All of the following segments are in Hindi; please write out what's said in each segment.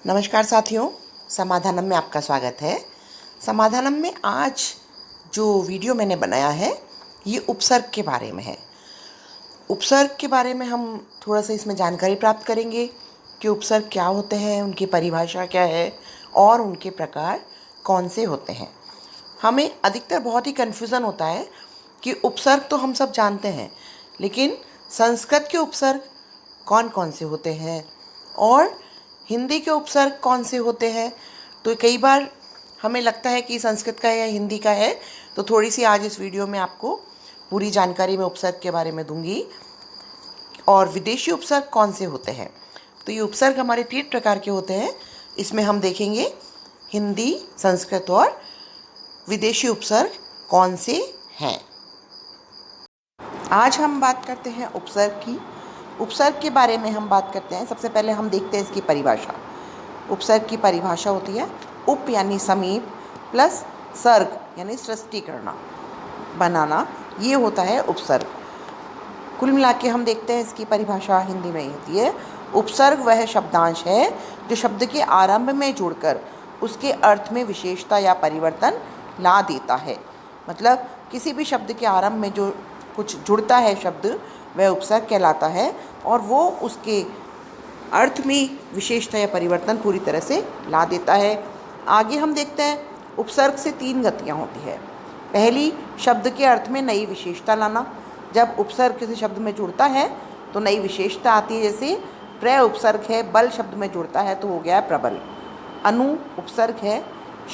नमस्कार साथियों, समाधानम में आपका स्वागत है। समाधानम में आज जो वीडियो मैंने बनाया है ये उपसर्ग के बारे में है। उपसर्ग के बारे में हम थोड़ा सा इसमें जानकारी प्राप्त करेंगे कि उपसर्ग क्या होते हैं, उनकी परिभाषा क्या है और उनके प्रकार कौन से होते हैं। हमें अधिकतर बहुत ही कन्फ्यूज़न होता है कि उपसर्ग तो हम सब जानते हैं, लेकिन संस्कृत के उपसर्ग कौन कौन से होते हैं और हिंदी के उपसर्ग कौन से होते हैं। तो कई बार हमें लगता है कि संस्कृत का या हिंदी का है, तो थोड़ी सी आज इस वीडियो में आपको पूरी जानकारी मैं उपसर्ग के बारे में दूंगी और विदेशी उपसर्ग कौन से होते हैं। तो ये उपसर्ग हमारे 3 प्रकार के होते हैं। इसमें हम देखेंगे हिंदी, संस्कृत और विदेशी उपसर्ग कौन से हैं। आज हम बात करते हैं उपसर्ग की। उपसर्ग के बारे में हम बात करते हैं। सबसे पहले हम देखते हैं इसकी परिभाषा। उपसर्ग की परिभाषा होती है उप यानी समीप प्लस सर्ग यानी सृष्टि करना, बनाना, ये होता है उपसर्ग। कुल मिला के हम देखते हैं इसकी परिभाषा हिंदी में होती है उपसर्ग वह शब्दांश है जो शब्द के आरंभ में जुड़कर उसके अर्थ में विशेषता या परिवर्तन ला देता है। मतलब किसी भी शब्द के आरंभ में जो कुछ जुड़ता है शब्द, वह उपसर्ग कहलाता है और वो उसके अर्थ में विशेषता या परिवर्तन पूरी तरह से ला देता है। आगे हम देखते हैं उपसर्ग से 3 गतियाँ होती है। पहली, शब्द के अर्थ में नई विशेषता लाना। जब उपसर्ग किसी शब्द में जुड़ता है तो नई विशेषता आती है। जैसे प्र उपसर्ग है, बल शब्द में जुड़ता है तो हो गया है प्रबल। अनु उपसर्ग है,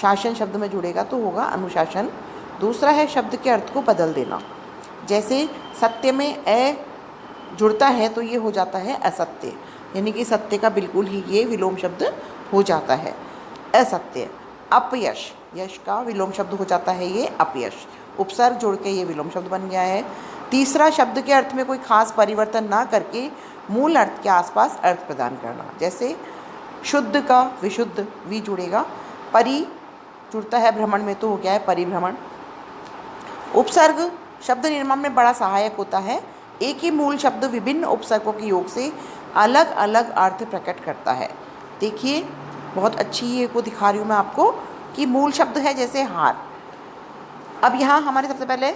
शासन शब्द में जुड़ेगा तो होगा अनुशासन। दूसरा है शब्द के अर्थ को बदल देना। जैसे सत्य में अ जुड़ता है तो ये हो जाता है असत्य, यानी कि सत्य का बिल्कुल ही ये विलोम शब्द हो जाता है असत्य। अपयश, यश का विलोम शब्द हो जाता है ये अपयश। उपसर्ग जोड़ के ये विलोम शब्द बन गया है। तीसरा, शब्द के अर्थ में कोई खास परिवर्तन ना करके मूल अर्थ के आसपास अर्थ प्रदान करना। जैसे शुद्ध का विशुद्ध, वी जुड़ेगा। परि जुड़ता है भ्रमण में तो हो गया है परिभ्रमण। उपसर्ग शब्द निर्माण में बड़ा सहायक होता है। एक ही मूल शब्द विभिन्न उपसर्गों के योग से अलग अलग अर्थ प्रकट करता है। देखिए बहुत अच्छी ये को दिखा रही हूँ मैं आपको कि मूल शब्द है जैसे हार। अब यहाँ हमारे सबसे पहले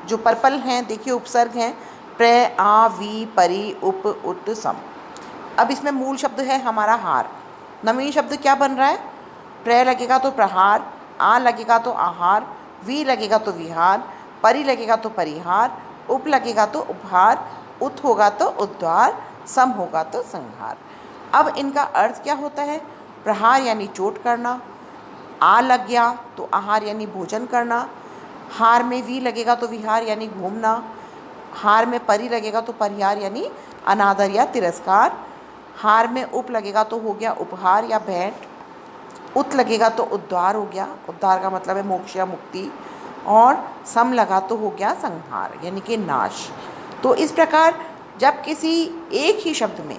जो पर्पल हैं, देखिए उपसर्ग हैं प्र, आ, वी, परि, उप, उत, सम। अब इसमें मूल शब्द है हमारा हार। नवीन शब्द क्या बन रहा है? प्र लगेगा तो प्रहार, आ लगेगा तो आहार, वी लगेगा तो विहार, परि लगेगा तो परिहार, उप लगेगा तो उपहार, उत होगा तो उद्धार, सम होगा तो संहार। अब इनका अर्थ क्या होता है? प्रहार यानी चोट करना, आ लग गया तो आहार यानी भोजन करना, हार में वी लगेगा तो विहार यानी घूमना, हार में परि लगेगा तो परिहार यानी अनादर या तिरस्कार, हार में उप लगेगा तो हो गया उपहार या भेंट, उत लगेगा तो उद्धार हो गया, उद्धार का मतलब है मोक्ष या मुक्ति, और सम लगा तो हो गया संहार यानी कि नाश। तो इस प्रकार जब किसी एक ही शब्द में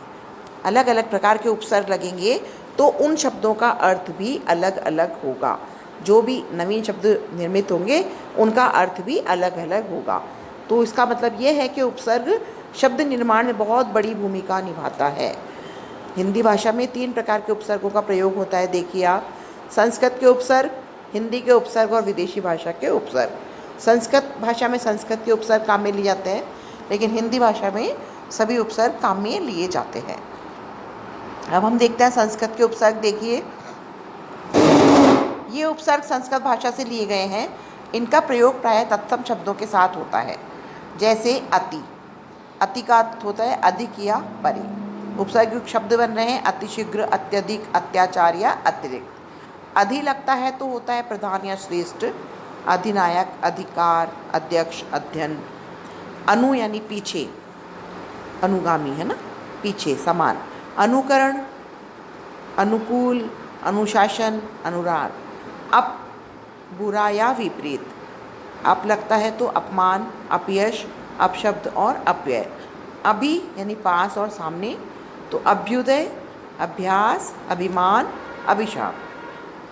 अलग अलग प्रकार के उपसर्ग लगेंगे तो उन शब्दों का अर्थ भी अलग अलग होगा। जो भी नवीन शब्द निर्मित होंगे उनका अर्थ भी अलग अलग होगा। तो इसका मतलब ये है कि उपसर्ग शब्द निर्माण में बहुत बड़ी भूमिका निभाता है। हिंदी भाषा में 3 प्रकार के उपसर्गों का प्रयोग होता है। देखिए आप, संस्कृत के उपसर्ग, हिंदी के उपसर्ग और विदेशी भाषा के उपसर्ग। संस्कृत भाषा में संस्कृत के उपसर्ग काम में लिए जाते हैं, लेकिन हिंदी भाषा में सभी उपसर्ग काम में लिए जाते हैं। अब हम देखते हैं संस्कृत के उपसर्ग। देखिए ये उपसर्ग संस्कृत भाषा से लिए गए हैं। इनका प्रयोग प्रायः तत्सम शब्दों के साथ होता है। जैसे अति, अति का अर्थ होता है अधिक या परे। उपसर्ग युक्त शब्द बन रहे हैं अतिशीघ्र, अत्यधिक, अत्याचार या अतिरिक्त। अधि लगता है तो होता है प्रधान या श्रेष्ठ, अधिनायक, अधिकार, अध्यक्ष, अध्ययन। अनु यानी पीछे, अनुगामी है ना, पीछे, समान। अनुकरण, अनुकूल, अनुशासन, अनुराग। अप बुरा या विपरीत, अप लगता है तो अपमान, अपयश, अपशब्द और अपव्यय। अभि यानी पास और सामने, तो अभ्युदय, अभ्यास, अभिमान, अभिशाप।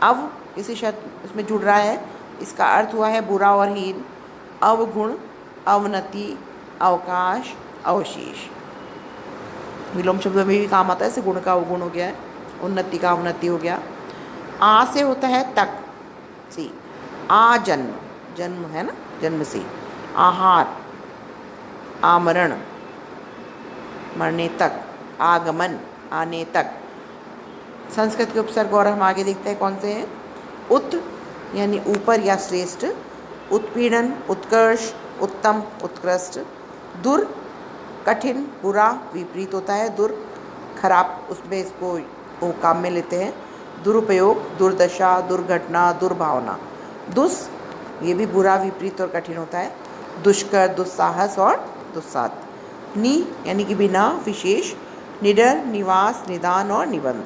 अव किसी शब्द इसमें जुड़ रहा है, इसका अर्थ हुआ है बुरा और हीन। अवगुण, अवनति, अवकाश, अवशेष। विलोम शब्द में भी काम आता है, जैसे गुण का अवगुण हो गया है उन्नति का उन्नति हो गया। आ से होता है तक, सी आ जन्म, जन्म है ना, जन्म से। आहार, आमरण, मरने तक। आगमन, आने तक। संस्कृत के उपसर्ग और हम आगे देखते हैं कौन से हैं। उत यानी ऊपर या श्रेष्ठ। उत्पीड़न, उत्कर्ष, उत्तम, उत्कृष्ट। दुर कठिन, बुरा, विपरीत होता है दुर, खराब, उसमें इसको वो काम में लेते हैं। दुरुपयोग, दुर्दशा, दुर्घटना, दुर्भावना। दुस ये भी बुरा, विपरीत और कठिन होता है। दुष्कर, दुस्साहस और दुस्साहत। नि यानी कि बिना, विशेष। निडर, निवास, निदान और निबंध।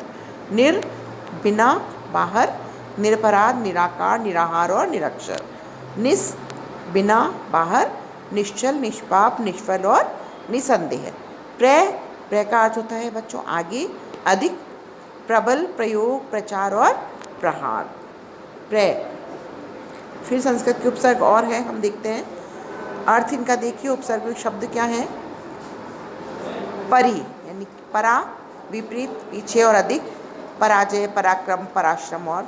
निर बिना, बाहर। निरपराध, निराकार, निराहार और निरक्षर। निस बिना, बाहर। निश्चल, निष्पाप, निष्फल और निसंदेह। प्रय का अर्थ होता है बच्चों आगे, अधिक, प्रबल, प्रयोग, प्रचार और प्रहार। प्रय। फिर संस्कृत के उपसर्ग और है, हम देखते हैं। अर्थ इनका देखिए। उपसर्ग शब्द क्या है। परि यानी परा, विपरीत, पीछे और अधिक। पराजय, पराक्रम, पराश्रम और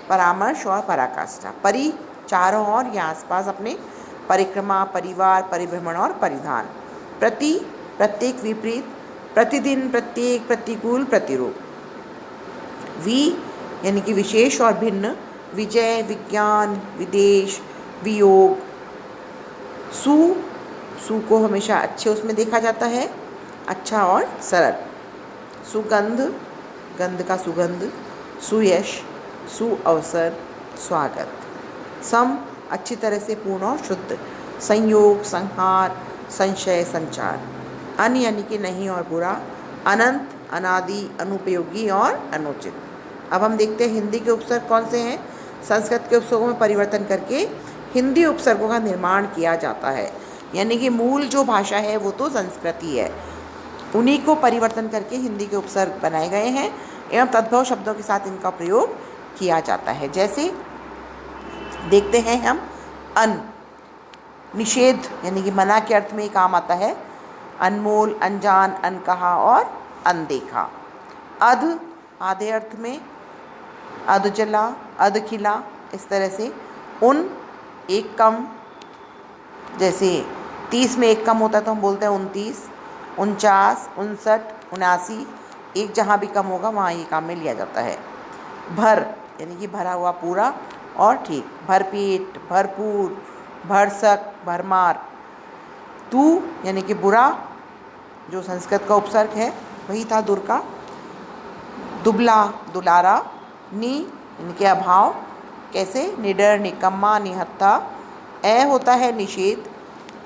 परामर्श और पराकाष्ठा। परि चारों ओर या आसपास अपने। परिक्रमा, परिवार, परिभ्रमण और परिधान। प्रति प्रत्येक, विपरीत। प्रतिदिन, प्रत्येक, प्रतिकूल, प्रतिरूप। वि यानी कि विशेष और भिन्न। विजय, विज्ञान, विदेश, वियोग। सु को हमेशा अच्छे उसमें देखा जाता है, अच्छा और सरल। सुगंध, गंध का सुगंध। सुयश, सुअवसर, स्वागत। सम अच्छी तरह से, पूर्ण और शुद्ध। संयोग, संहार, संशय, संचार। अन यानी कि नहीं और बुरा। अनंत, अनादि, अनुपयोगी और अनुचित। अब हम देखते हैं हिंदी के उपसर्ग कौन से हैं। संस्कृत के उपसर्गों में परिवर्तन करके हिंदी उपसर्गों का निर्माण किया जाता है, यानी कि मूल जो भाषा है वो तो संस्कृत ही है, उन्हीं को परिवर्तन करके हिंदी के उपसर्ग बनाए गए हैं एवं तद्भव शब्दों के साथ इनका प्रयोग किया जाता है। जैसे देखते हैं हम, अन निषेध यानी कि मना के अर्थ में ही काम आता है। अनमोल, अनजान, अनकहा और अनदेखा। अध आधे अर्थ में। अधजला, अधखिला, इस तरह से। उन एक कम, जैसे 30 में एक कम होता है तो हम बोलते हैं 29। 49, 59, 79, एक जहाँ भी कम होगा वहाँ ये काम में लिया जाता है। भर यानी कि भरा हुआ, पूरा और ठीक। भरपेट, भरपूर, भरसक, भरमार। तू यानी कि बुरा, जो संस्कृत का उपसर्ग है वही था दुर का। दुबला, दुलारा। नि यानी कि अभाव, कैसे, निडर, निकम्मा, निहत्था। ए होता है निषेध,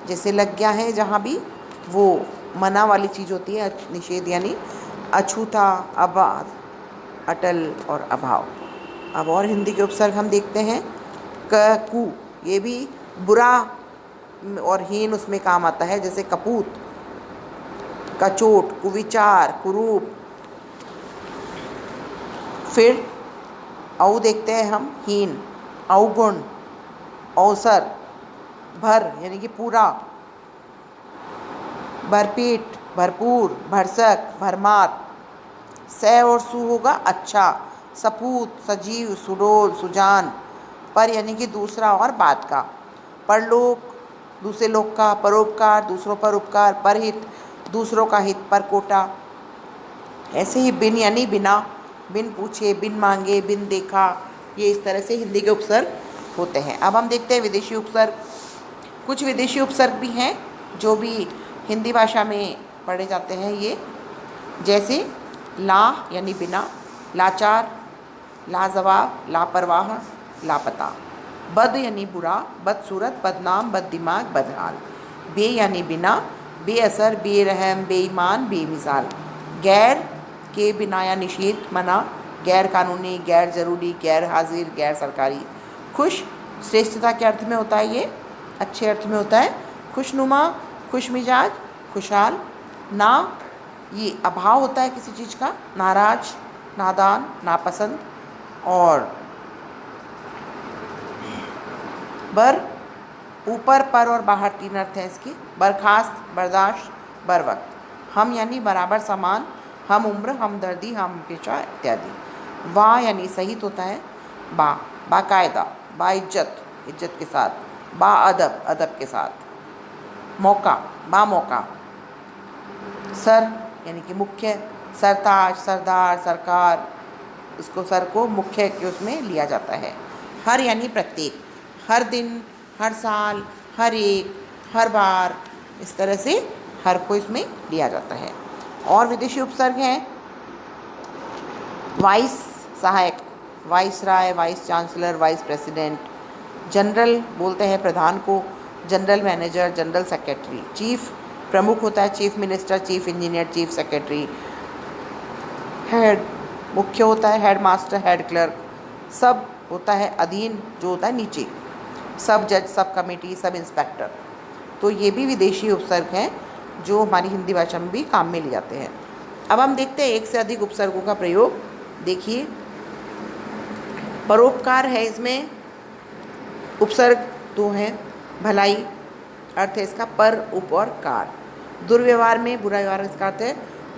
जैसे लग गया है जहाँ भी, वो मना वाली चीज़ होती है। निषेध यानी अछूता, अबाध, अटल और अभाव। अब और हिंदी के उपसर्ग हम देखते हैं। क कु ये भी बुरा और हीन उसमें काम आता है, जैसे कपूत, कचोट, कुविचार, कुरूप। फिर औ देखते हैं हम, हीन, अवगुण, अवसर। भर यानी कि पूरा। भरपेट, भरपूर, भरसक, भरमार। सै और सु होगा अच्छा, सपूत, सजीव, सुडोल, सुजान। पर यानी कि दूसरा और बाद का। परलोक दूसरे लोक का। परोपकार दूसरों पर उपकार। परहित दूसरों का हित। परकोटा। ऐसे ही बिन यानी बिना, बिन पूछे, बिन मांगे, बिन देखा। ये इस तरह से हिंदी के उपसर्ग होते हैं। अब हम देखते हैं विदेशी उपसर्ग। कुछ विदेशी उपसर्ग भी हैं जो भी हिंदी भाषा में पढ़े जाते हैं ये, जैसे ला यानी बिना, लाचार, लाजवाब, लापरवाह, लापता। बद यानी बुरा, बदसूरत, बदनाम, बददिमाग, बदहाल। बे यानी बिना, बेअसर, बेरहम, बेईमान, बेमिसाल। गैर के बिना या निषेध, मना, गैर कानूनी, गैर जरूरी, गैर हाजिर, गैर सरकारी। खुश श्रेष्ठता के अर्थ में होता है, ये अच्छे अर्थ में होता है। खुशनुमा, खुश मिजाज, खुशहाल। ना ये अभाव होता है किसी चीज़ का। नाराज, नादान, नापसंद। और बर ऊपर, पर और बाहर, तीन अर्थ हैं इसके। बर्खास्त, बर्दाश्त, बर वक्त। हम यानी बराबर, समान। हम उम्र, हमदर्दी, हमेशा इत्यादि। वाह यानी सहित होता है। बा, बाकायदा, बाइज्जत, इज्जत के साथ। बाअदब, अदब के साथ। मौका, बामौका। सर यानी कि मुख्य, सरताज, सरदार, सरकार, इसको सर को मुख्य के उसमें लिया जाता है। हर यानी प्रत्येक, हर दिन, हर साल, हर एक, हर बार, इस तरह से हर को इसमें लिया जाता है। और विदेशी उपसर्ग हैं वाइस सहायक, वाइस राय, vice chancellor, vice president. General बोलते हैं प्रधान को, general manager, general secretary. Chief प्रमुख होता है, chief minister, chief engineer, chief secretary. Head मुख्य होता है, हेड मास्टर, हेड क्लर्क। सब होता है अधीन, जो होता है नीचे। सब जज, सब कमेटी, सब इंस्पेक्टर। तो ये भी विदेशी उपसर्ग हैं जो हमारी हिंदी भाषा में भी काम में लिए जाते हैं। अब हम देखते हैं एक से अधिक उपसर्गों का प्रयोग। देखिए, परोपकार है, इसमें उपसर्ग दो हैं। भलाई अर्थ है इसका पर, उप और कार। दुर्व्यवहार में, बुरा व्यवहार इसका अर्थ है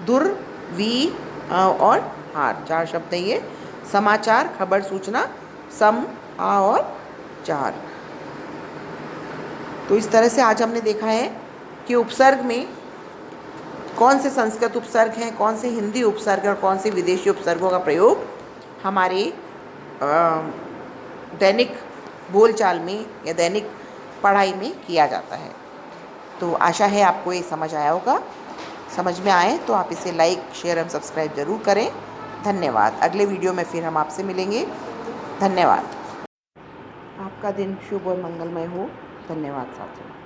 दुर, वी और हार, चार शब्द है ये। समाचार, खबर, सूचना, सम, आ और चार। तो इस तरह से आज हमने देखा है कि उपसर्ग में कौन से संस्कृत उपसर्ग हैं, कौन से हिंदी उपसर्ग और कौन से विदेशी उपसर्गों का प्रयोग हमारे दैनिक बोलचाल में या दैनिक पढ़ाई में किया जाता है। तो आशा है आपको ये समझ आया होगा। समझ में आए तो आप इसे लाइक, शेयर एवं सब्सक्राइब ज़रूर करें। धन्यवाद। अगले वीडियो में फिर हम आपसे मिलेंगे। धन्यवाद। आपका दिन शुभ और मंगलमय हो। धन्यवाद साथियों।